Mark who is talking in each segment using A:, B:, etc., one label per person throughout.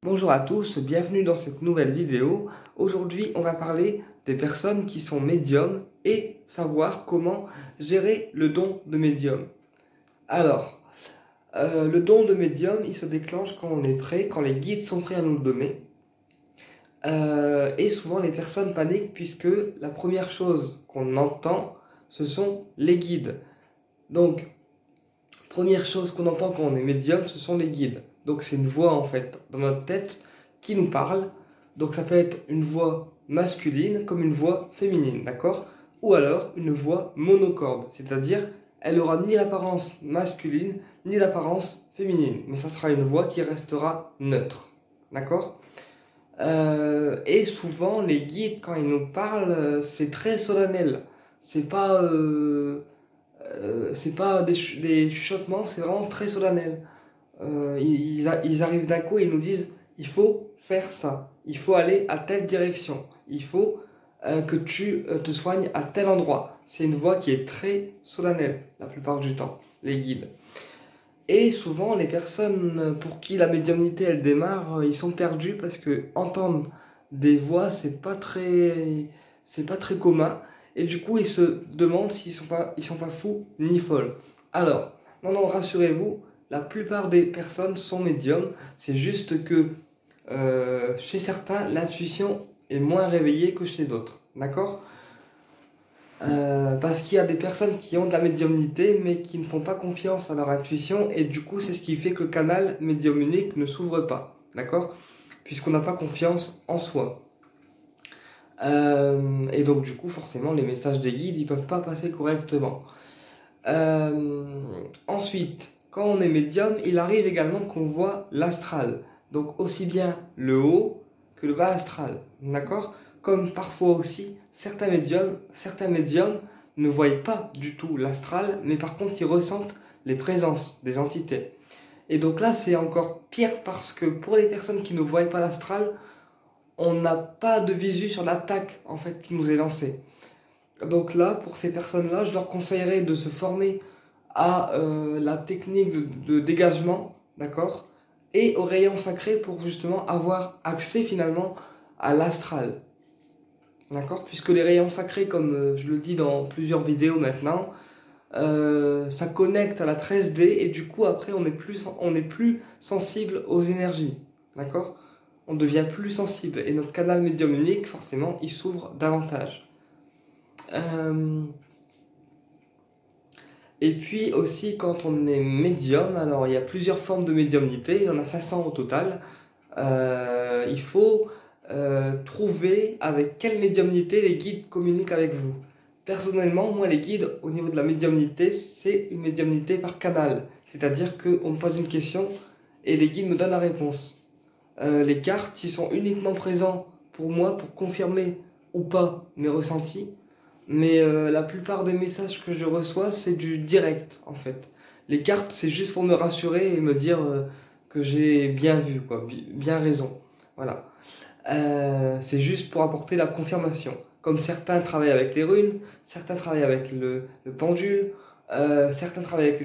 A: Bonjour à tous, bienvenue dans cette nouvelle vidéo. Aujourd'hui, on va parler des personnes qui sont médiums et savoir comment gérer le don de médium. Alors, le don de médium, il se déclenche quand on est prêt, quand les guides sont prêts à nous le donner. Et souvent, les personnes paniquent puisque la première chose qu'on entend, ce sont les guides. Donc, première chose qu'on entend quand on est médium, ce sont les guides. Donc c'est une voix en fait dans notre tête qui nous parle. Donc ça peut être une voix masculine comme une voix féminine, d'accord? Ou alors une voix monocorde, c'est-à-dire elle aura ni l'apparence masculine ni l'apparence féminine, mais ça sera une voix qui restera neutre, d'accord? Et souvent les guides quand ils nous parlent, c'est très solennel. C'est pas des chuchotements, c'est vraiment très solennel. Ils arrivent d'un coup et ils nous disent il faut faire ça, il faut aller à telle direction, il faut que tu te soignes à tel endroit. C'est une voix qui est très solennelle la plupart du temps, les guides. Et souvent, les personnes pour qui la médiumnité elle démarre, ils sont perdus parce que entendre des voix, c'est pas très commun. Et du coup, ils se demandent s'ils sont pas fous ni folles. Alors, non, rassurez-vous, la plupart des personnes sont médiums. C'est juste que chez certains, l'intuition est moins réveillée que chez d'autres. D'accord? Parce qu'il y a des personnes qui ont de la médiumnité mais qui ne font pas confiance à leur intuition et du coup c'est ce qui fait que le canal médiumnique ne s'ouvre pas, d'accord? Puisqu'on n'a pas confiance en soi. Et donc du coup forcément les messages des guides ils peuvent pas passer correctement. Ensuite, quand on est médium, il arrive également qu'on voit l'astral. Donc aussi bien le haut que le bas astral, d'accord? Comme parfois aussi, certains médiums ne voient pas du tout l'astral, mais par contre ils ressentent les présences des entités. Et donc là, c'est encore pire parce que pour les personnes qui ne voient pas l'astral, on n'a pas de visu sur l'attaque en fait qui nous est lancée. Donc là, pour ces personnes-là, je leur conseillerais de se former à la technique de dégagement, d'accord? Et aux rayons sacrés pour justement avoir accès finalement à l'astral. D'accord? Puisque les rayons sacrés, comme je le dis dans plusieurs vidéos maintenant, ça connecte à la 13D et du coup après on est plus sensible aux énergies. D'accord? On devient plus sensible et notre canal médium unique, forcément, il s'ouvre davantage. Et puis aussi quand on est médium, alors il y a plusieurs formes de médiumnité, il y en a 500 au total. Il faut trouver avec quelle médiumnité les guides communiquent avec vous. Personnellement, moi les guides au niveau de la médiumnité, c'est une médiumnité par canal. C'est-à-dire qu'on me pose une question et les guides me donnent la réponse. Les cartes, ils sont uniquement présents pour moi pour confirmer ou pas mes ressentis. Mais la plupart des messages que je reçois, c'est du direct en fait. Les cartes, c'est juste pour me rassurer et me dire que j'ai bien vu, quoi, bien raison. Voilà. C'est juste pour apporter la confirmation. Comme certains travaillent avec les runes, certains travaillent avec le pendule, certains travaillent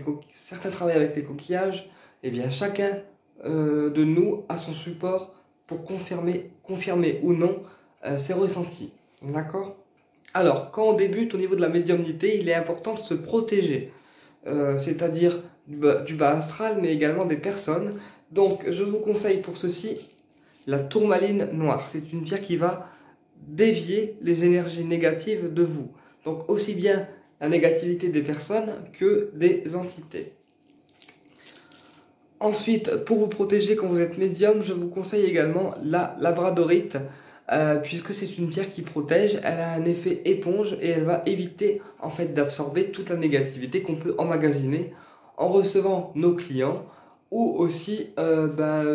A: avec les coquillages, et bien chacun de nous a son support pour confirmer ou non ses ressentis. D'accord? Alors, quand on débute au niveau de la médiumnité, il est important de se protéger, c'est-à-dire du bas astral, mais également des personnes. Donc, je vous conseille pour ceci la tourmaline noire. C'est une pierre qui va dévier les énergies négatives de vous. Donc, aussi bien la négativité des personnes que des entités. Ensuite, pour vous protéger quand vous êtes médium, je vous conseille également la labradorite, puisque c'est une pierre qui protège, elle a un effet éponge et elle va éviter en fait d'absorber toute la négativité qu'on peut emmagasiner en recevant nos clients, ou aussi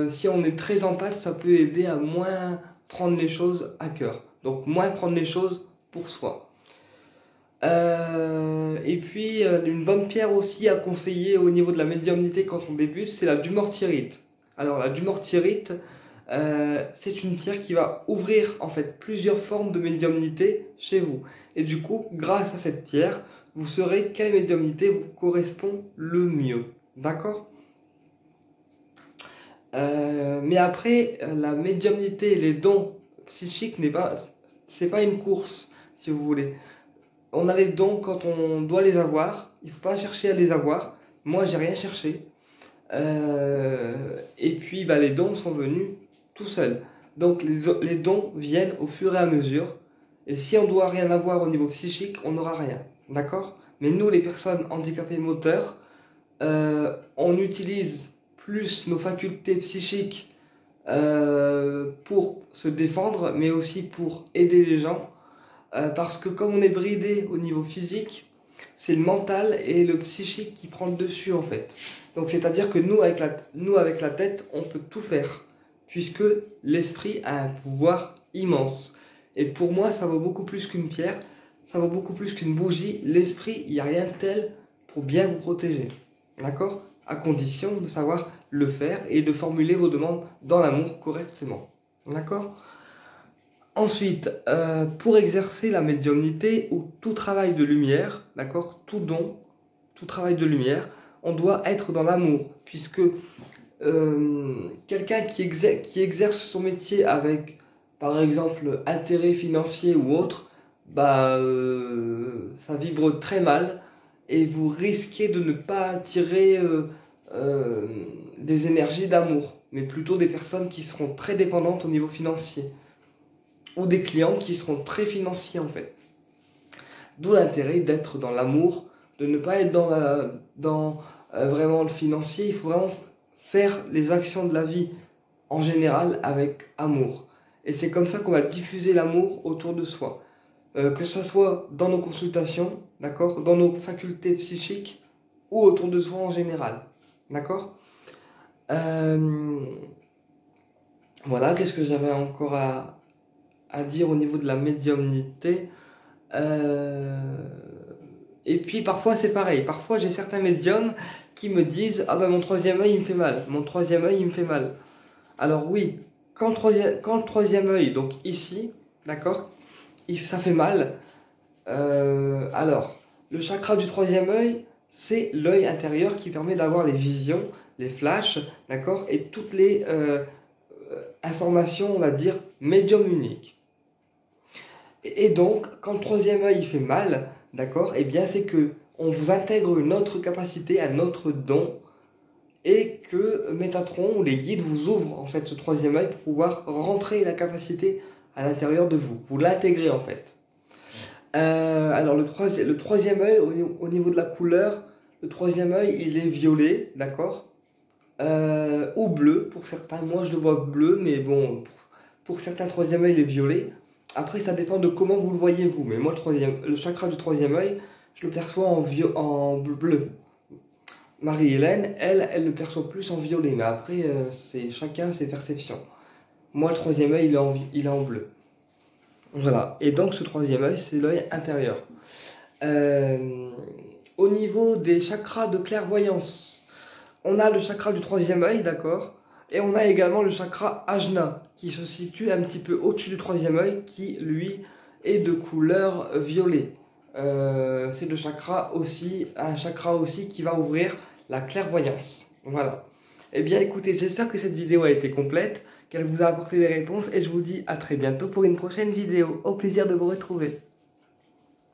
A: si on est très empathe, ça peut aider à moins prendre les choses à cœur, donc moins prendre les choses pour soi. Et puis une bonne pierre aussi à conseiller au niveau de la médiumnité quand on débute, c'est la dumortierite. Alors la dumortierite, c'est une pierre qui va ouvrir en fait plusieurs formes de médiumnité chez vous. Et du coup, grâce à cette pierre, vous saurez quelle médiumnité vous correspond le mieux. D'accord? Mais après, la médiumnité et les dons psychiques c'est pas une course, si vous voulez. On a les dons quand on doit les avoir. Il faut pas chercher à les avoir. Moi, j'ai rien cherché. Et puis, bah, les dons sont venus tout seuls. Donc, les dons viennent au fur et à mesure. Et si on doit rien avoir au niveau psychique, on n'aura rien. D'accord? Mais nous, les personnes handicapées moteurs, on utilise plus nos facultés psychiques pour se défendre, mais aussi pour aider les gens. Parce que comme on est bridé au niveau physique, c'est le mental et le psychique qui prend le dessus en fait. Donc c'est-à-dire que nous avec la tête, on peut tout faire, puisque l'esprit a un pouvoir immense. Et pour moi, ça vaut beaucoup plus qu'une pierre, ça vaut beaucoup plus qu'une bougie. L'esprit, il n'y a rien de tel pour bien vous protéger. D'accord? À condition de savoir le faire et de formuler vos demandes dans l'amour correctement. D'accord? Ensuite, pour exercer la médiumnité ou tout travail de lumière, d'accord, tout don, tout travail de lumière, on doit être dans l'amour, puisque quelqu'un qui exerce son métier avec, par exemple, intérêt financier ou autre, bah, ça vibre très mal et vous risquez de ne pas attirer des énergies d'amour, mais plutôt des personnes qui seront très dépendantes au niveau financier. Ou des clients qui seront très financiers en fait. D'où l'intérêt d'être dans l'amour, de ne pas être dans vraiment le financier. Il faut vraiment faire les actions de la vie en général avec amour. Et c'est comme ça qu'on va diffuser l'amour autour de soi. Que ce soit dans nos consultations, d'accord, dans nos facultés psychiques ou autour de soi en général. D'accord? Voilà, qu'est-ce que j'avais encore à dire au niveau de la médiumnité. Et puis parfois c'est pareil, parfois j'ai certains médiums qui me disent « Ah ben mon troisième œil il me fait mal, mon troisième œil il me fait mal ». Alors oui, quand le troisième œil, donc ici, d'accord, ça fait mal, alors le chakra du troisième œil, c'est l'œil intérieur qui permet d'avoir les visions, les flashs, d'accord, et toutes les informations, on va dire, médium uniques. Et donc, quand le troisième œil fait mal, d'accord, eh bien c'est que on vous intègre une autre capacité, un autre don, et que Métatron ou les guides vous ouvrent en fait ce troisième œil pour pouvoir rentrer la capacité à l'intérieur de vous. Vous l'intégrez en fait. Alors le troisième œil, au niveau de la couleur, le troisième œil il est violet, d'accord, ou bleu pour certains. Moi je le vois bleu, mais bon, pour certains troisième œil il est violet. Après, ça dépend de comment vous le voyez vous. Mais moi, le chakra du troisième œil, je le perçois en bleu. Marie-Hélène, elle le perçoit plus en violet. Mais après, c'est chacun ses perceptions. Moi, le troisième œil, il est en bleu. Voilà. Et donc, ce troisième œil, c'est l'œil intérieur. Au niveau des chakras de clairvoyance, on a le chakra du troisième œil, d'accord ? Et on a également le chakra Ajna, qui se situe un petit peu au-dessus du troisième œil, qui lui est de couleur violet. C'est un chakra aussi qui va ouvrir la clairvoyance. Voilà. Eh bien écoutez, j'espère que cette vidéo a été complète, qu'elle vous a apporté des réponses, et je vous dis à très bientôt pour une prochaine vidéo. Au plaisir de vous retrouver.